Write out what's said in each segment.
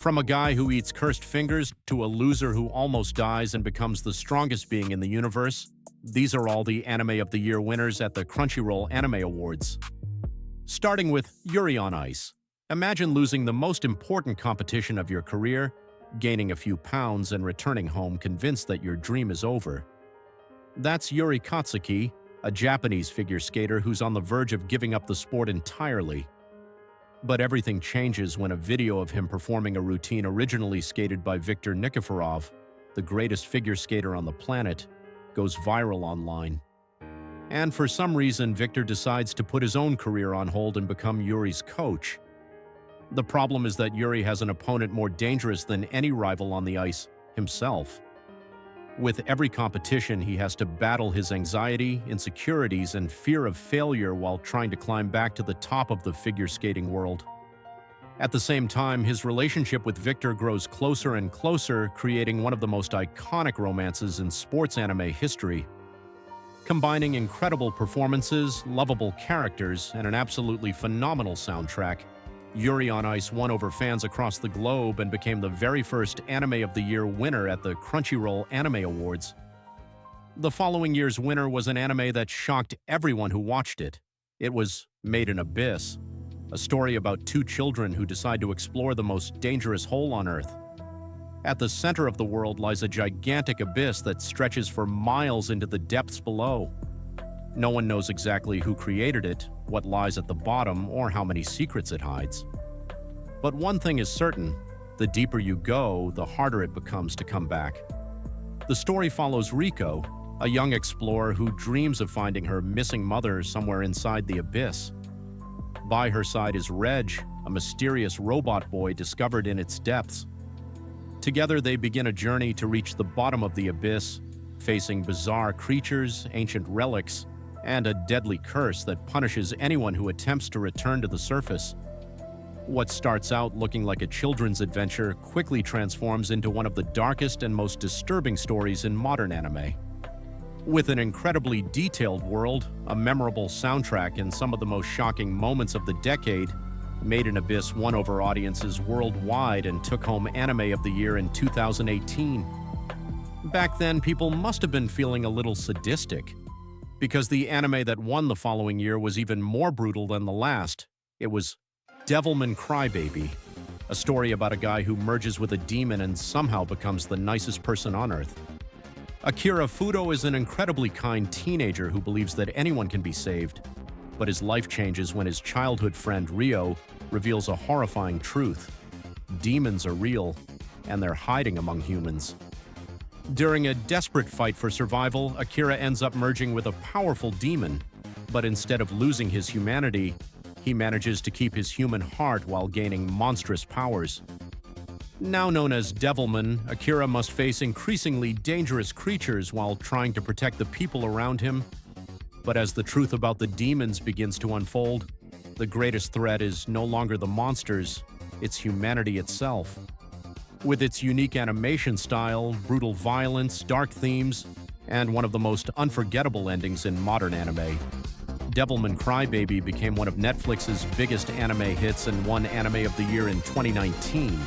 From a guy who eats cursed fingers to a loser who almost dies and becomes the strongest being in the universe, these are all the Anime of the Year winners at the Crunchyroll Anime Awards. Starting with Yuri on Ice. Imagine losing the most important competition of your career, gaining a few pounds, and returning home convinced that your dream is over. That's Yuri Katsuki, a Japanese figure skater who's on the verge of giving up the sport entirely. But everything changes when a video of him performing a routine originally skated by Viktor Nikiforov, the greatest figure skater on the planet, goes viral online. And for some reason, Viktor decides to put his own career on hold and become Yuri's coach. The problem is that Yuri has an opponent more dangerous than any rival on the ice, himself. With every competition, he has to battle his anxiety, insecurities, and fear of failure while trying to climb back to the top of the figure skating world. At the same time, his relationship with Viktor grows closer and closer, creating one of the most iconic romances in sports anime history. Combining incredible performances, lovable characters, and an absolutely phenomenal soundtrack, Yuri on Ice won over fans across the globe and became the very first Anime of the Year winner at the Crunchyroll Anime Awards. The following year's winner was an anime that shocked everyone who watched it. It was Made in Abyss, a story about two children who decide to explore the most dangerous hole on Earth. At the center of the world lies a gigantic abyss that stretches for miles into the depths below. No one knows exactly who created it, what lies at the bottom, or how many secrets it hides. But one thing is certain, the deeper you go, the harder it becomes to come back. The story follows Riko, a young explorer who dreams of finding her missing mother somewhere inside the abyss. By her side is Reg, a mysterious robot boy discovered in its depths. Together they begin a journey to reach the bottom of the abyss, facing bizarre creatures, ancient relics, and a deadly curse that punishes anyone who attempts to return to the surface. What starts out looking like a children's adventure quickly transforms into one of the darkest and most disturbing stories in modern anime. With an incredibly detailed world, a memorable soundtrack, and some of the most shocking moments of the decade, Made in Abyss won over audiences worldwide and took home Anime of the Year in 2018. Back then, people must have been feeling a little sadistic, because the anime that won the following year was even more brutal than the last. It was Devilman Crybaby, a story about a guy who merges with a demon and somehow becomes the nicest person on Earth. Akira Fudo is an incredibly kind teenager who believes that anyone can be saved, but his life changes when his childhood friend Ryo reveals a horrifying truth. Demons are real, and they're hiding among humans. During a desperate fight for survival, Akira ends up merging with a powerful demon, but instead of losing his humanity, he manages to keep his human heart while gaining monstrous powers. Now known as Devilman, Akira must face increasingly dangerous creatures while trying to protect the people around him. But as the truth about the demons begins to unfold, the greatest threat is no longer the monsters, it's humanity itself. With its unique animation style, brutal violence, dark themes, and one of the most unforgettable endings in modern anime, Devilman Crybaby became one of Netflix's biggest anime hits and won Anime of the Year in 2019.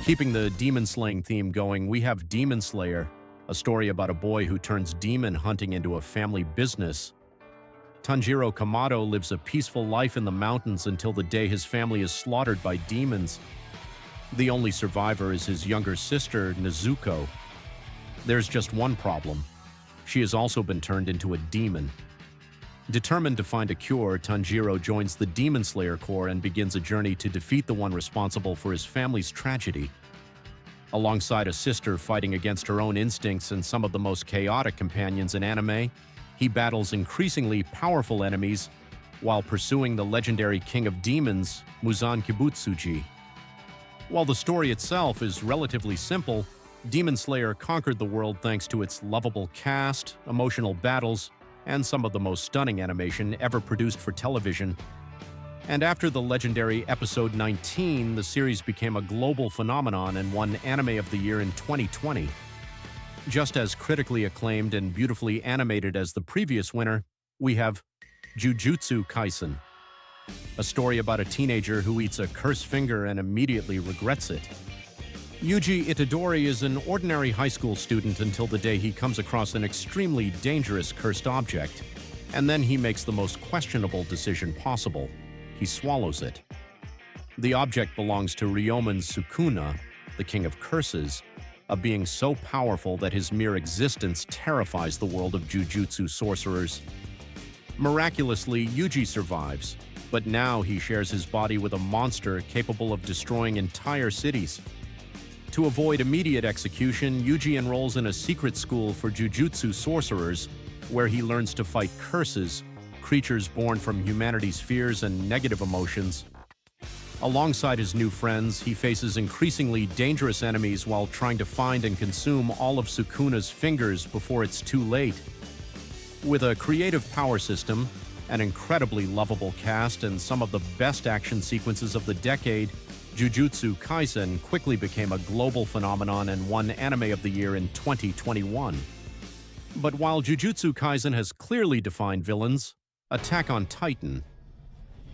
Keeping the demon-slaying theme going, we have Demon Slayer, a story about a boy who turns demon hunting into a family business. Tanjiro Kamado lives a peaceful life in the mountains until the day his family is slaughtered by demons. The only survivor is his younger sister, Nezuko. There's just one problem. She has also been turned into a demon. Determined to find a cure, Tanjiro joins the Demon Slayer Corps and begins a journey to defeat the one responsible for his family's tragedy. Alongside a sister fighting against her own instincts and some of the most chaotic companions in anime, he battles increasingly powerful enemies while pursuing the legendary king of demons, Muzan Kibutsuji. While the story itself is relatively simple, Demon Slayer conquered the world thanks to its lovable cast, emotional battles, and some of the most stunning animation ever produced for television. And after the legendary episode 19, the series became a global phenomenon and won Anime of the Year in 2020. Just as critically acclaimed and beautifully animated as the previous winner, we have Jujutsu Kaisen. a story about a teenager who eats a cursed finger and immediately regrets it. Yuji Itadori is an ordinary high school student until the day he comes across an extremely dangerous cursed object, and then he makes the most questionable decision possible. He swallows it. The object belongs to Ryomen Sukuna, the king of curses, a being so powerful that his mere existence terrifies the world of jujutsu sorcerers. Miraculously, Yuji survives, but now he shares his body with a monster capable of destroying entire cities. To avoid immediate execution, Yuji enrolls in a secret school for jujutsu sorcerers, where he learns to fight curses, creatures born from humanity's fears and negative emotions. Alongside his new friends, he faces increasingly dangerous enemies while trying to find and consume all of Sukuna's fingers before it's too late. With a creative power system, an incredibly lovable cast, and some of the best action sequences of the decade, Jujutsu Kaisen quickly became a global phenomenon and won Anime of the Year in 2021. But while Jujutsu Kaisen has clearly defined villains, Attack on Titan.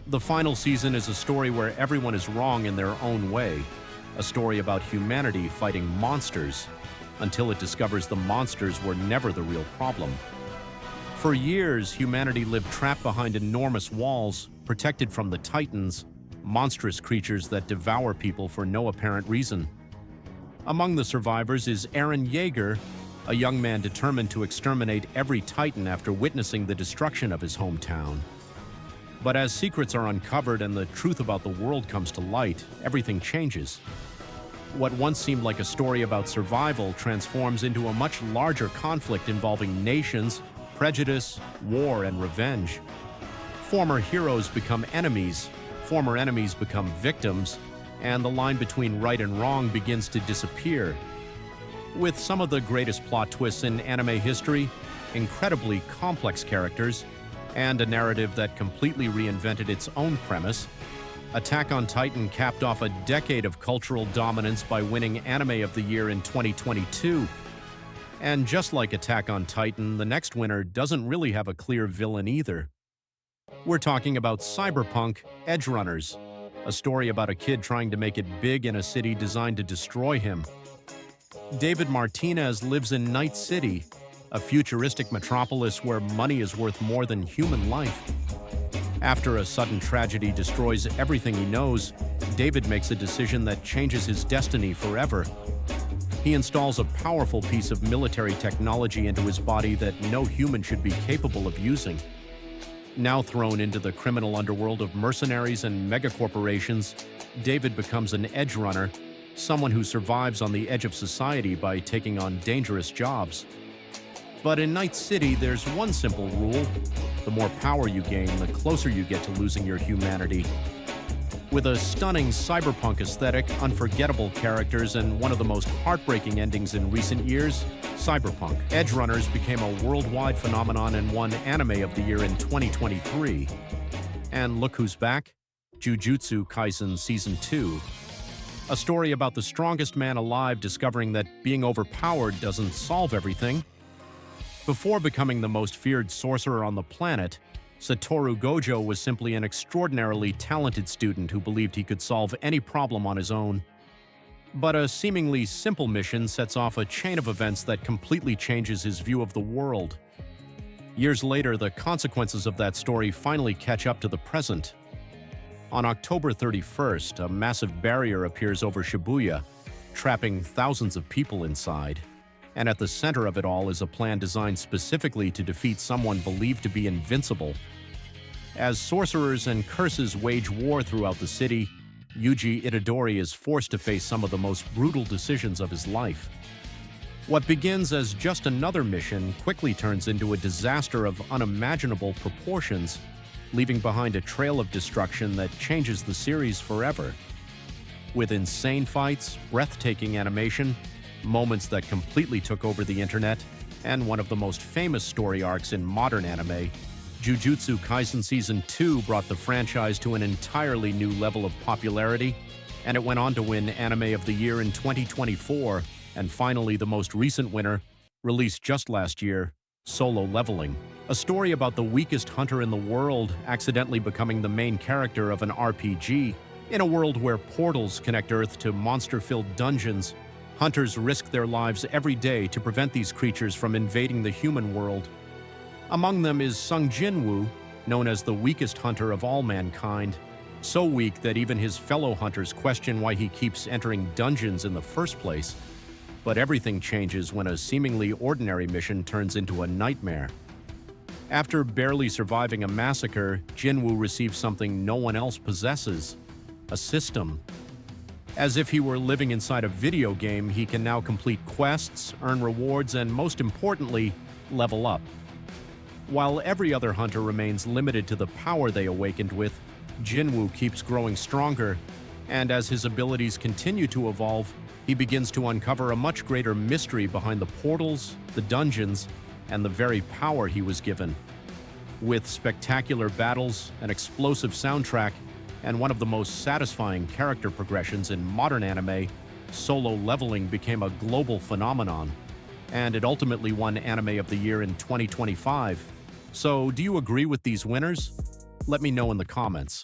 The final season is a story where everyone is wrong in their own way, a story about humanity fighting monsters, until it discovers the monsters were never the real problem. For years, humanity lived trapped behind enormous walls, protected from the Titans, monstrous creatures that devour people for no apparent reason. Among the survivors is Eren Yeager, a young man determined to exterminate every Titan after witnessing the destruction of his hometown. But as secrets are uncovered and the truth about the world comes to light, everything changes. What once seemed like a story about survival transforms into a much larger conflict involving nations, prejudice, war, and revenge. Former heroes become enemies, former enemies become victims, and the line between right and wrong begins to disappear. With some of the greatest plot twists in anime history, incredibly complex characters, and a narrative that completely reinvented its own premise, Attack on Titan capped off a decade of cultural dominance by winning Anime of the Year in 2022. And just like Attack on Titan, the next winner doesn't really have a clear villain either. We're talking about Cyberpunk Edgerunners, a story about a kid trying to make it big in a city designed to destroy him. David Martinez lives in Night City, a futuristic metropolis where money is worth more than human life. After a sudden tragedy destroys everything he knows, David makes a decision that changes his destiny forever. He installs a powerful piece of military technology into his body that no human should be capable of using. Now thrown into the criminal underworld of mercenaries and megacorporations, David becomes an edge runner, someone who survives on the edge of society by taking on dangerous jobs. But in Night City, there's one simple rule: the more power you gain, the closer you get to losing your humanity. With a stunning cyberpunk aesthetic, unforgettable characters, and one of the most heartbreaking endings in recent years, Cyberpunk Edgerunners became a worldwide phenomenon and won Anime of the Year in 2023. And look who's back: Jujutsu Kaisen Season 2. A story about the strongest man alive discovering that being overpowered doesn't solve everything. Before becoming the most feared sorcerer on the planet, Satoru Gojo was simply an extraordinarily talented student who believed he could solve any problem on his own. But a seemingly simple mission sets off a chain of events that completely changes his view of the world. Years later, the consequences of that story finally catch up to the present. On October 31st, a massive barrier appears over Shibuya, trapping thousands of people inside. And at the center of it all is a plan designed specifically to defeat someone believed to be invincible. As sorcerers and curses wage war throughout the city, Yuji Itadori is forced to face some of the most brutal decisions of his life. What begins as just another mission quickly turns into a disaster of unimaginable proportions, leaving behind a trail of destruction that changes the series forever. With insane fights, breathtaking animation, moments that completely took over the internet, and one of the most famous story arcs in modern anime, Jujutsu Kaisen Season 2 brought the franchise to an entirely new level of popularity, and it went on to win Anime of the Year in 2024, and finally the most recent winner, released just last year, Solo Leveling. A story about the weakest hunter in the world accidentally becoming the main character of an RPG. In a world where portals connect Earth to monster-filled dungeons, hunters risk their lives every day to prevent these creatures from invading the human world. Among them is Sung Jinwoo, known as the weakest hunter of all mankind, so weak that even his fellow hunters question why he keeps entering dungeons in the first place. But everything changes when a seemingly ordinary mission turns into a nightmare. After barely surviving a massacre, Jinwoo receives something no one else possesses: a system. As if he were living inside a video game, he can now complete quests, earn rewards, and most importantly, level up. While every other hunter remains limited to the power they awakened with, Jinwoo keeps growing stronger, and as his abilities continue to evolve, he begins to uncover a much greater mystery behind the portals, the dungeons, and the very power he was given. With spectacular battles, an explosive soundtrack, and one of the most satisfying character progressions in modern anime, solo leveling became a global phenomenon, and it ultimately won Anime of the Year in 2025. So, do you agree with these winners? Let me know in the comments.